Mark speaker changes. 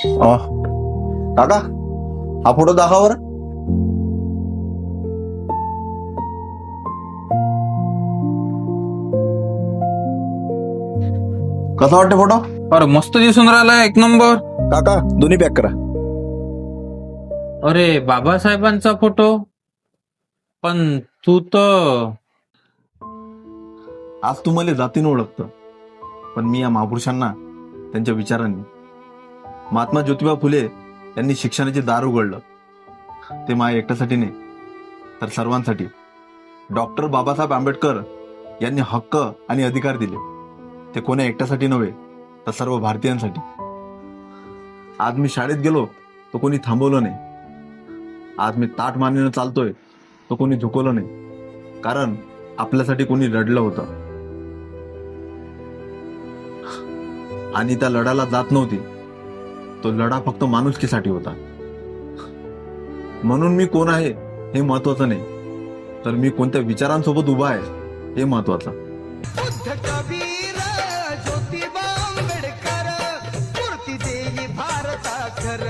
Speaker 1: काका, हा फोटो दाखवा बरं. कसा वाटते फोटो?
Speaker 2: अरे मस्त दिसून राहिला, एक नंबर.
Speaker 1: काका, दोन्ही पॅक करा.
Speaker 2: अरे बाबासाहेबांचा फोटो, पण तू तर
Speaker 1: आज तू मला जातीनं ओळखतं, पण मी या महापुरुषांना त्यांच्या विचारांनी. महात्मा ज्योतिबा फुले यांनी शिक्षणाचे दार उघडलं. ते माझ्या एकट्यासाठी नाही, तर सर्वांसाठी. डॉक्टर बाबासाहेब आंबेडकर यांनी हक्क आणि अधिकार दिले. ते कोणा एकट्यासाठी नव्हे, तर सर्व भारतीयांसाठी. आज मी शाळेत गेलो तो कोणी थांबवलं नाही. आज मी ताट मानेनं चालतोय तो कोणी झुकवलं नाही, कारण आपल्यासाठी कोणी लढलं होतं आणि त्या लढायला जात नव्हती. तो लढा फक्त माणुसकीसाठी होता. म्हणून मी कोण आहे हे महत्वाचं नाही, तर मी कोणत्या विचारांसोबत उभा आहे हे महत्वाचं.
Speaker 3: बुद्ध कबीर ज्योतिबा आंबेडकर मूर्ती देई भारता खर